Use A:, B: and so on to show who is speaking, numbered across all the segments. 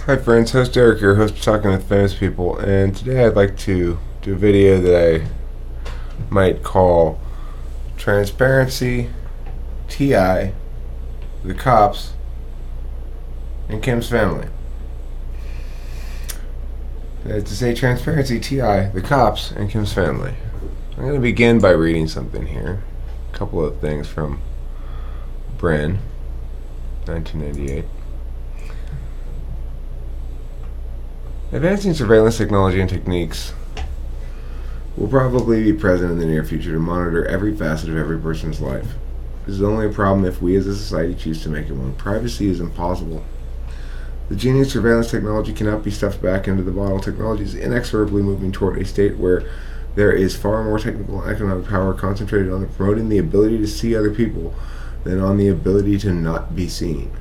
A: Hi friends, host Eric here, host of Talking with Famous People, and today I'd like to do a video that I might call Transparency, T.I., the Cops, and Kim's Family. To say Transparency, T.I., the Cops, and Kim's Family. I'm going to begin by reading something here. A couple of things from Bren, 1998. Advancing surveillance technology and techniques will probably be present in the near future to monitor every facet of every person's life. This is only a problem if we as a society choose to make it one. Privacy is impossible. The genie of surveillance technology cannot be stuffed back into the bottle. Technology is inexorably moving toward a state where there is far more technical and economic power concentrated on promoting the ability to see other people than on the ability to not be seen.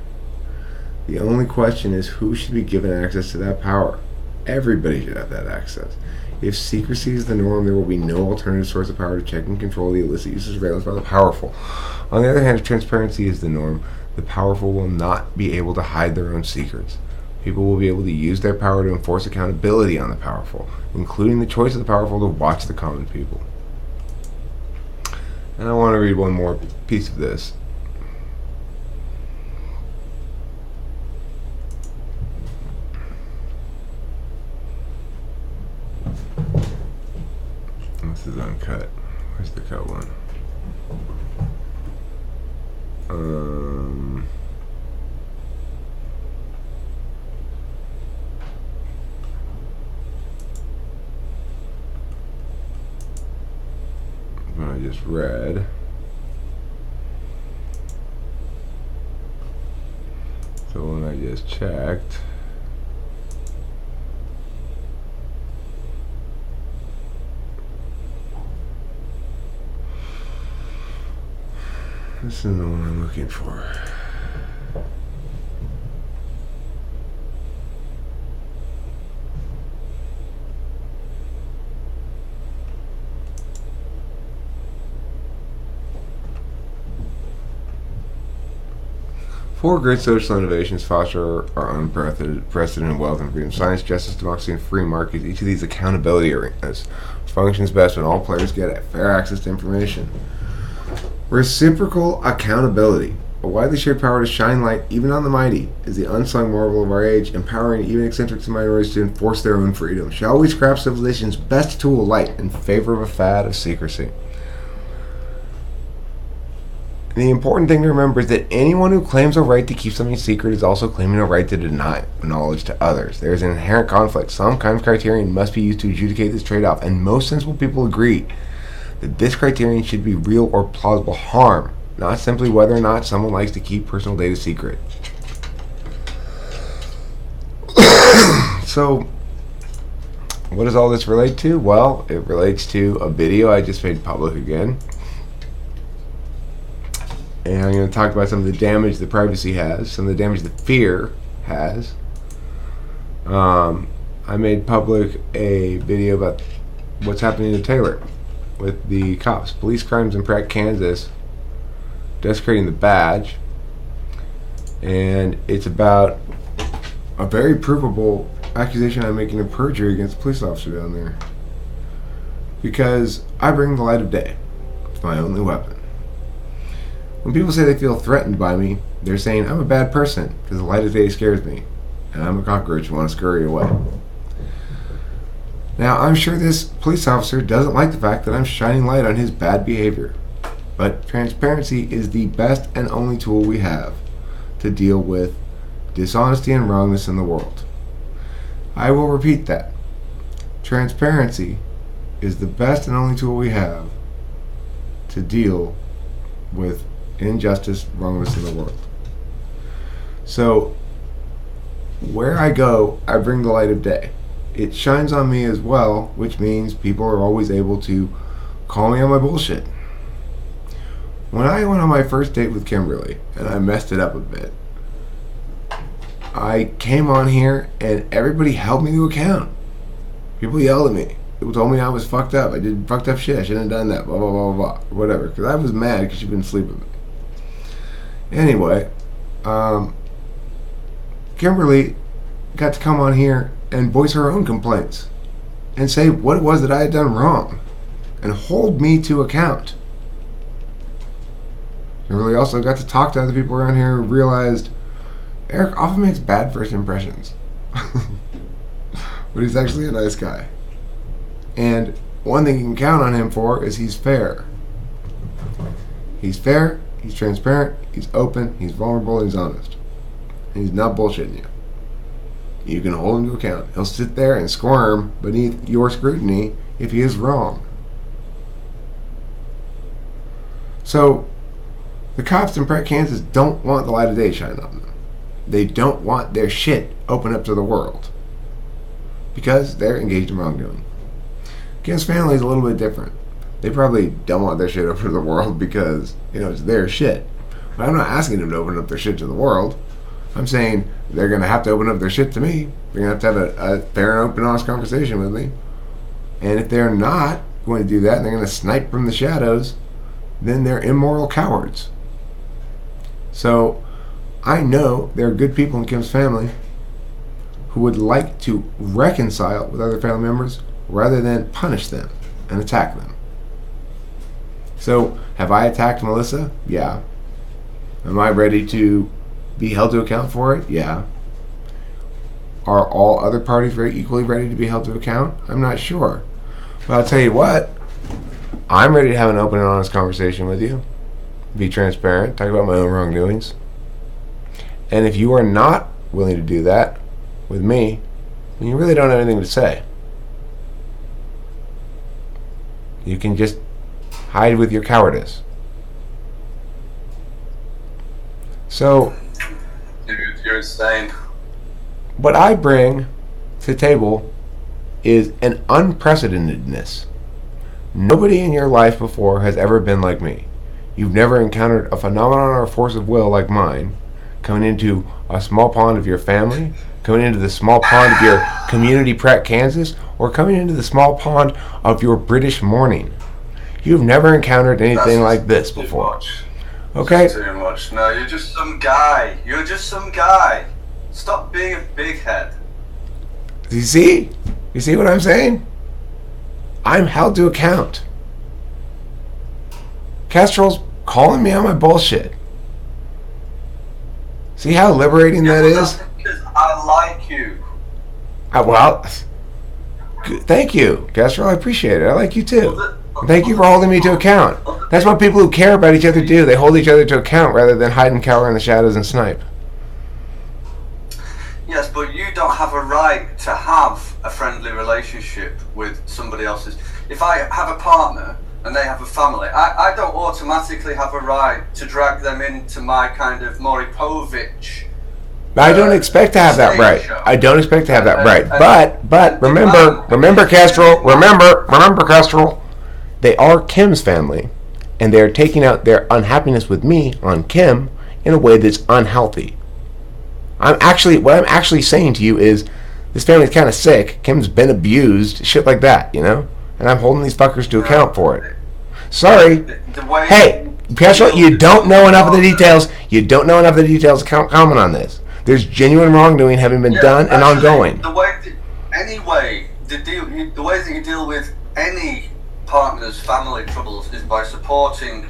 A: The only question is who should be given access to that power. Everybody should have that access. If secrecy is the norm, there will be no alternative source of power to check and control the illicit use of surveillance by the powerful. On the other hand, if transparency is the norm, the powerful will not be able to hide their own secrets. People will be able to use their power to enforce accountability on the powerful, including the choice of the powerful to watch the common people. And I want to read one more piece of this. This is uncut. Where's the cut one? What I just read. The one I just checked. This is the one I'm looking for. Four great social innovations foster our unprecedented wealth and freedom: science, justice, democracy, and free markets. Each of these accountability arenas functions best when all players get fair access to information. Reciprocal accountability, a widely shared power to shine light even on the mighty, is the unsung marvel of our age, empowering even eccentrics and minorities to enforce their own freedom. Shall we scrap civilization's best tool, light, in favor of a fad of secrecy? The important thing to remember is that anyone who claims a right to keep something secret is also claiming a right to deny knowledge to others. There is an inherent conflict. Some kind of criterion must be used to adjudicate this trade-off, and most sensible people agree that this criterion should be real or plausible harm, not simply whether or not someone likes to keep personal data secret. So, what does all this relate to? Well, it relates to a video I just made public again. And I'm going to talk about some of the damage that privacy has, some of the damage that fear has. I made public a video about what's happening to Taylor with the cops. Police crimes in Pratt, Kansas, desecrating the badge. And it's about a very provable accusation I'm making of perjury against a police officer down there. Because I bring the light of day. It's my only weapon. When people say they feel threatened by me, they're saying I'm a bad person because the light of day scares me. And I'm a cockroach who want to scurry away. Now, I'm sure this police officer doesn't like the fact that I'm shining light on his bad behavior. But transparency is the best and only tool we have to deal with dishonesty and wrongness in the world. I will repeat that. Transparency is the best and only tool we have to deal with injustice, wrongness in the world. So, where I go, I bring the light of day. It shines on me as well, which means people are always able to call me on my bullshit. When I went on my first date with Kimberly, and I messed it up a bit, I came on here and everybody held me to account. People yelled at me. People told me I was fucked up. I did fucked up shit. I shouldn't have done that. Blah, blah, blah, blah, blah. Whatever. Because I was mad because she wouldn't sleep with me. Anyway, Kimberly got to come on here and voice her own complaints and say what it was that I had done wrong and hold me to account. I really also got to talk to other people around here who realized Eric often makes bad first impressions. But he's actually a nice guy. And one thing you can count on him for is he's fair. He's fair, he's transparent, he's open, he's vulnerable, and he's honest. And he's not bullshitting you. You can hold him to account. He'll sit there and squirm beneath your scrutiny if he is wrong. So, the cops in Pratt, Kansas don't want the light of day shine on them. They don't want their shit open up to the world. Because they're engaged in wrongdoing. Kim's family is a little bit different. They probably don't want their shit open to the world because, it's their shit. But I'm not asking them to open up their shit to the world. I'm saying they're going to have to open up their shit to me. They're going to have a fair and open, honest conversation with me. And if they're not going to do that, and they're going to snipe from the shadows, then they're immoral cowards. So, I know there are good people in Kim's family who would like to reconcile with other family members rather than punish them and attack them. So, have I attacked Melissa? Yeah. Am I ready to be held to account for it? Yeah. Are all other parties very equally ready to be held to account? I'm not sure. But I'll tell you what, I'm ready to have an open and honest conversation with you. Be transparent, talk about my own wrongdoings. And if you are not willing to do that with me, then you really don't have anything to say. You can just hide with your cowardice. So,
B: you're insane.
A: What I bring to the table is an unprecedentedness. Nobody in your life before has ever been like me. You've never encountered a phenomenon or a force of will like mine, coming into a small pond of your family, coming into the small pond of your community, Pratt, Kansas, or coming into the small pond of your British morning. You've never encountered anything like this before. Okay?
B: Too much. No, you're just some guy. You're just some guy. Stop being a big head.
A: You see? You see what I'm saying? I'm held to account. Castrol's calling me on my bullshit. See how liberating that is?
B: Because I like you.
A: Well, thank you, Castrol. I appreciate it. I like you too. Thank you for holding me to account. That's what people who care about each other do. They hold each other to account rather than hide and cower in the shadows and snipe.
B: Yes, but you don't have a right to have a friendly relationship with somebody else's. If I have a partner and they have a family, I don't automatically have a right to drag them into my kind of Maury-Povich.
A: I don't expect to have that right. I don't expect to have that right. But remember, Castrol. Remember, Castrol. They are Kim's family, and they are taking out their unhappiness with me on Kim in a way that's unhealthy. What I'm actually saying to you is, this family's kind of sick. Kim's been abused, shit like that, and I'm holding these fuckers to account for it. Sorry. Hey, Castrol, you don't know enough of the details. You don't know enough of the details to comment on this. There's genuine wrongdoing having been done and ongoing.
B: The way that you deal with any partner's family troubles is by supporting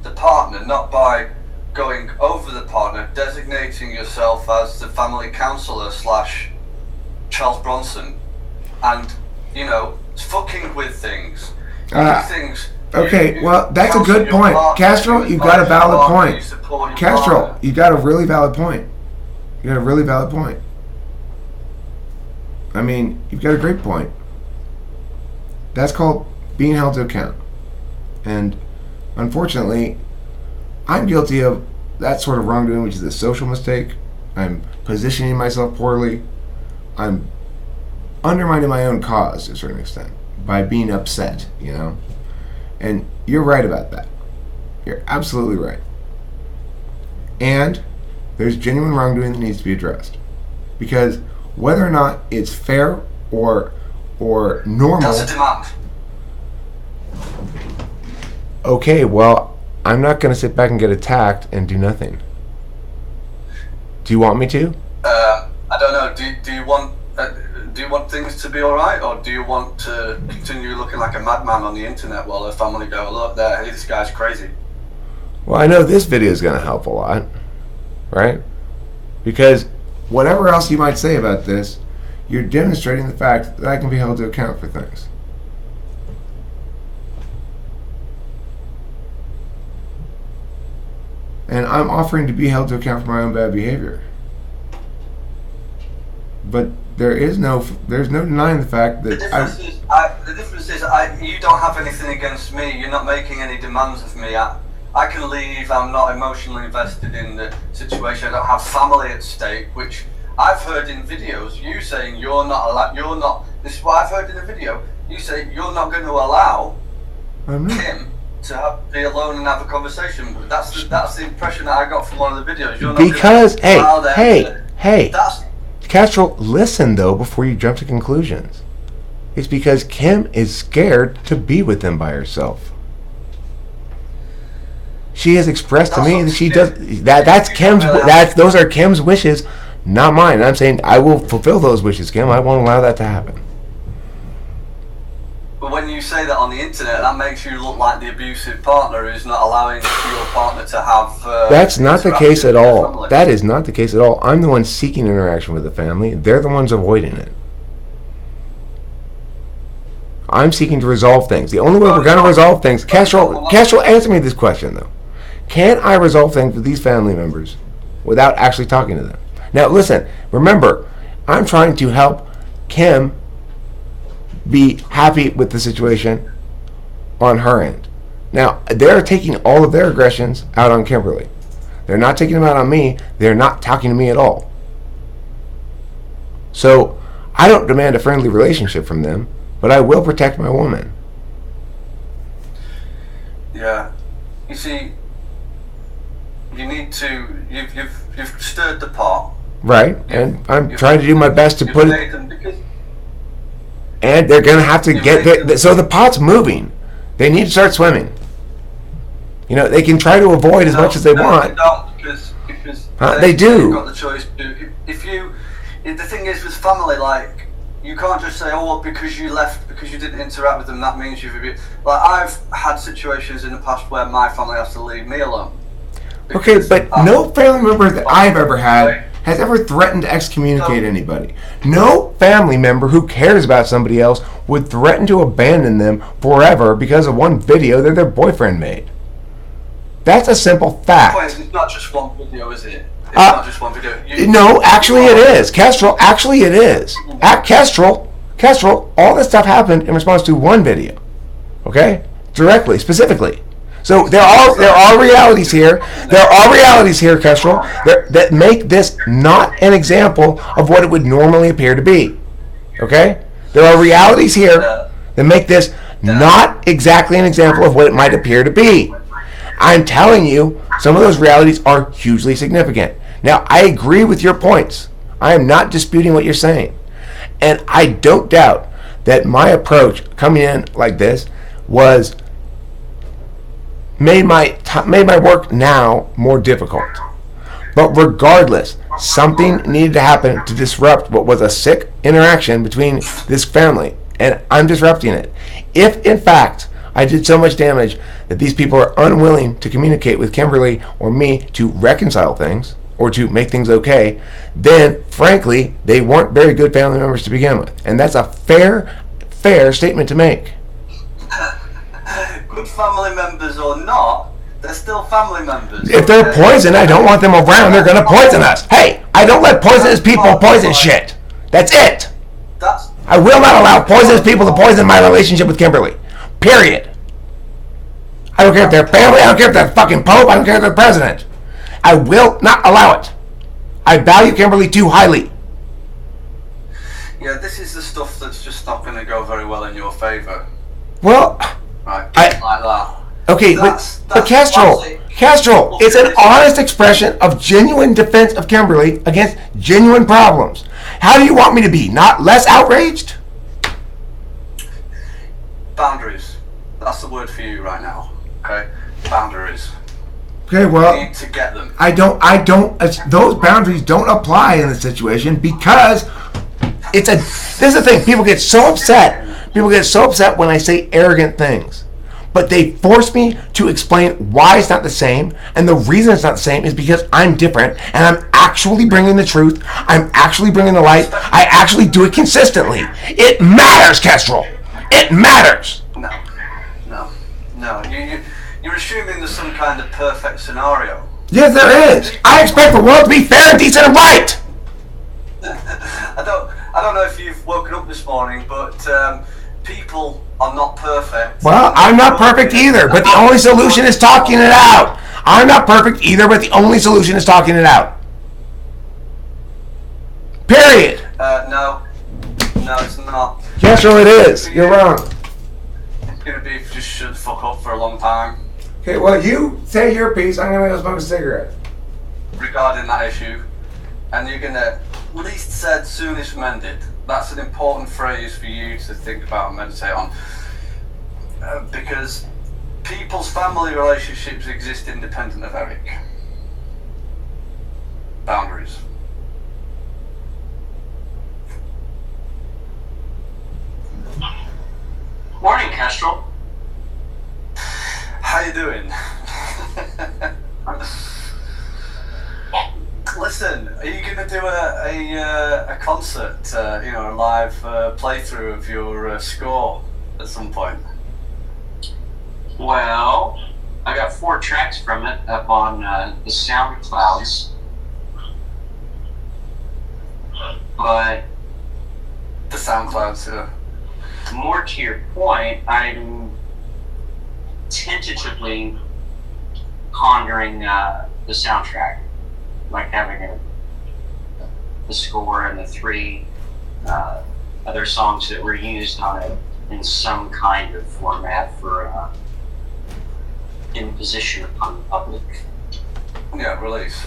B: the partner, not by going over the partner, designating yourself as the family counsellor / Charles Bronson, and fucking with things.
A: Okay, well, that's a good point. Castrol, you've got a valid point. Castrol, you got a really valid point. You got a really valid point. I mean, you've got a great point. That's called being held to account. And unfortunately, I'm guilty of that sort of wrongdoing, which is a social mistake. I'm positioning myself poorly. I'm undermining my own cause to a certain extent by being upset, And you're right about that. You're absolutely right. And there's genuine wrongdoing that needs to be addressed. Because whether or not it's fair or normal...
B: That's a demand.
A: Okay, well, I'm not going to sit back and get attacked and do nothing. Do you want me to?
B: I don't know. do you want things to be all right, or do you want to continue looking like a madman on the internet while her family go, look there, hey, this guy's crazy?
A: Well, I know this video is going to help a lot, right? Because whatever else you might say about this, you're demonstrating the fact that I can be held to account for things. And I'm offering to be held to account for my own bad behavior. But there's no denying the fact that
B: the difference is you don't have anything against me. You're not making any demands of me. I can leave. I'm not emotionally invested in the situation. I don't have family at stake, which I've heard in videos. You saying you're not allowed. You're not. This is what I've heard in a video. You say you're not going to allow Kim to be alone and have a conversation. That's the impression that I got from one of the videos. You're not
A: because hey.
B: That's
A: Castro, listen though before you jump to conclusions. It's because Kim is scared to be with them by herself. She has expressed to me that she does that. That's Kim's. Those are Kim's wishes, not mine. And I'm saying I will fulfill those wishes, Kim. I won't allow that to happen.
B: But when you say that on the internet, that makes you look like the abusive partner who's not allowing your partner to have.
A: That's not the case at all. That is not the case at all. I'm the one seeking interaction with the family. They're the ones avoiding it. I'm seeking to resolve things. The only way we're going to resolve things... Castro, answer me this question, though. Can I resolve things with these family members without actually talking to them? Now, listen. Remember, I'm trying to help Kim be happy with the situation on her end. Now, they're taking all of their aggressions out on Kimberly. They're not taking them out on me. They're not talking to me at all. So, I don't demand a friendly relationship from them, but I will protect my woman.
B: Yeah. You see, you need to... You've stirred the pot.
A: Right, and I'm trying to do my best to put it... And they're going to have to get... So the pot's moving. They need to start swimming. You know, they can try to avoid as much as they want.
B: They don't, because
A: they do.
B: You've got the choice to... The thing is with family, like, you can't just say, oh, well, because you left, because you didn't interact with them, that means you've... Like, I've had situations in the past where my family has to leave me alone.
A: Okay, but no family member that I've ever had has ever threatened to excommunicate anybody. No family member who cares about somebody else would threaten to abandon them forever because of one video that their boyfriend made. That's a simple fact.
B: It's not just one video, is it? It's not just one video.
A: No, actually it is. Kestrel, actually it is. At Kestrel, all this stuff happened in response to one video. Okay? Directly, specifically. So there are realities here. There are realities here, Kestrel, that make this not an example of what it would normally appear to be. Okay? There are realities here that make this not exactly an example of what it might appear to be. I'm telling you, some of those realities are hugely significant. Now, I agree with your points. I am not disputing what you're saying. And I don't doubt that my approach coming in like this was made my work now more difficult. But regardless, something needed to happen to disrupt what was a sick interaction between this family, and I'm disrupting it. If, in fact, I did so much damage that these people are unwilling to communicate with Kimberly or me to reconcile things or to make things okay, then, frankly, they weren't very good family members to begin with. And that's a fair statement to make.
B: Good family members or not, they're still family members.
A: If they're poison, I don't want them around. They're going to poison us. Hey, I don't let poisonous people poison shit. That's it. I will not allow poisonous people to poison my relationship with Kimberly. Period. I don't care if they're family. I don't care if they're fucking Pope. I don't care if they're president. I will not allow it. I value Kimberly too highly.
B: Yeah, this is the stuff that's just not going to go very well in your favor.
A: Well...
B: Right, like that.
A: Okay, but Kestrel, it's an honest expression of genuine defense of Kimberly against genuine problems. How do you want me to be? Not less outraged?
B: Boundaries. That's the word for you right now. Okay? Boundaries.
A: Okay, well,
B: you need to get them.
A: Those boundaries don't apply in this situation because this is the thing. People get so upset. People get so upset when I say arrogant things. But they force me to explain why it's not the same. And the reason it's not the same is because I'm different. And I'm actually bringing the truth. I'm actually bringing the light. I actually do it consistently. It matters, Kestrel. It matters.
B: No. You're assuming there's some kind of perfect scenario.
A: Yes, there is. I expect the world to be fair and decent and right.
B: I don't know if you've woken up this morning, but people are not perfect.
A: Well, I'm not perfect either, but the only solution is talking it out. I'm not perfect either, but the only solution is talking it out. Period.
B: No, it's not.
A: Yes, sure it is. You're wrong.
B: It's gonna be if you just shut the fuck up for a long time.
A: Okay, well, you say your piece. I'm gonna go smoke a cigarette.
B: Regarding that issue, and you're gonna least said, soonest mended. That's an important phrase for you to think about and meditate on, because people's family relationships exist independent of Eric. Boundaries.
C: Morning, Kestrel.
B: How you doing? Listen, are you going to do a concert, a live playthrough of your score at some point?
C: Well, I got 4 tracks from it up on the SoundClouds. But
B: The SoundClouds, yeah.
C: More to your point, I'm tentatively pondering the soundtrack, like having the score and the 3 other songs that were used on it in some kind of format for imposition upon the public.
B: Yeah, release.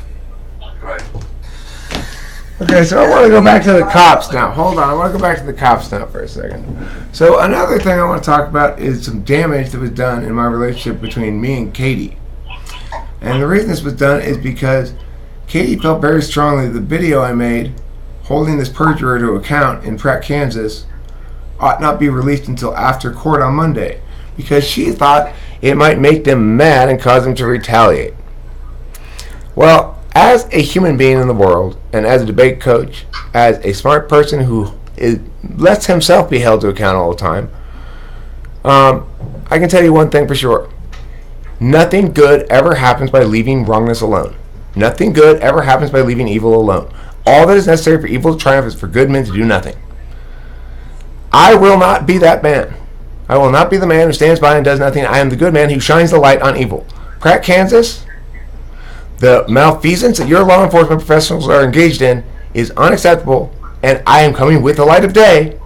B: Great.
A: Okay, so I want to go back to the cops now. Hold on, I want to go back to the cops now for a second. So another thing I want to talk about is some damage that was done in my relationship between me and Katie. And the reason this was done is because Katie felt very strongly the video I made holding this perjurer to account in Pratt, Kansas ought not be released until after court on Monday because she thought it might make them mad and cause them to retaliate. Well, as a human being in the world, and as a debate coach, as a smart person who lets himself be held to account all the time, I can tell you one thing for sure. Nothing good ever happens by leaving wrongness alone. Nothing good ever happens by leaving evil alone. All that is necessary for evil to triumph is for good men to do nothing. I will not be that man. I will not be the man who stands by and does nothing. I am the good man who shines the light on evil. Pratt, Kansas, the malfeasance that your law enforcement professionals are engaged in is unacceptable, and I am coming with the light of day.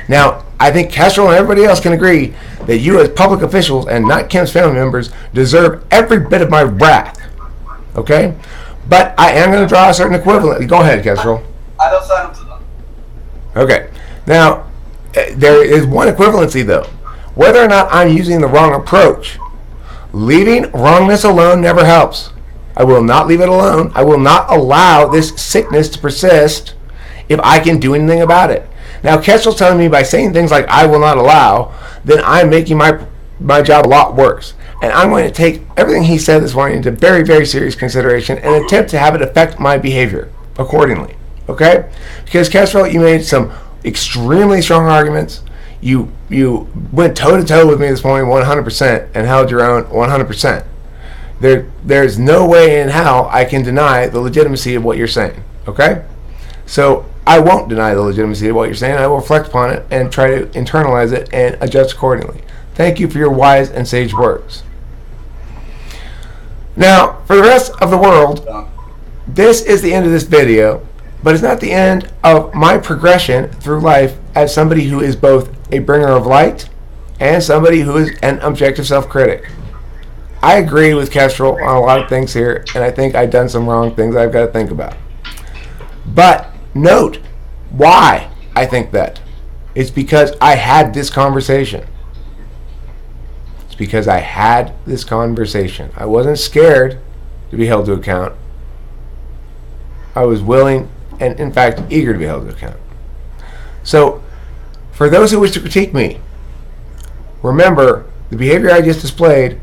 A: Now, I think Kestrel and everybody else can agree that you as public officials and not Kim's family members deserve every bit of my wrath. Okay? But I am going to draw a certain equivalent. Go ahead, Kestrel.
B: I don't sign up to that.
A: Okay. Now, there is one equivalency, though. Whether or not I'm using the wrong approach, leaving wrongness alone never helps. I will not leave it alone. I will not allow this sickness to persist if I can do anything about it. Now, Kestrel's telling me by saying things like, I will not allow, then I'm making my job a lot worse. And I'm going to take everything he said this morning into very, very serious consideration and attempt to have it affect my behavior accordingly. Okay? Because, Kestrel, you made some extremely strong arguments. You went toe-to-toe with me this morning 100% and held your own 100%. There's no way in how I can deny the legitimacy of what you're saying. Okay? So I won't deny the legitimacy of what you're saying. I will reflect upon it and try to internalize it and adjust accordingly. Thank you for your wise and sage words. Now, for the rest of the world, this is the end of this video, but it's not the end of my progression through life as somebody who is both a bringer of light and somebody who is an objective self-critic. I agree with Kestrel on a lot of things here, and I think I've done some wrong things I've got to think about. But note why I think that. It's because I had this conversation. It's because I had this conversation. I wasn't scared to be held to account. I was willing and, in fact, eager to be held to account. So, for those who wish to critique me, remember the behavior I just displayed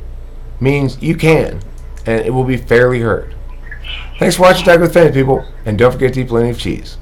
A: means you can, and it will be fairly heard. Thanks for watching Talk with Famous People, and don't forget to eat plenty of cheese.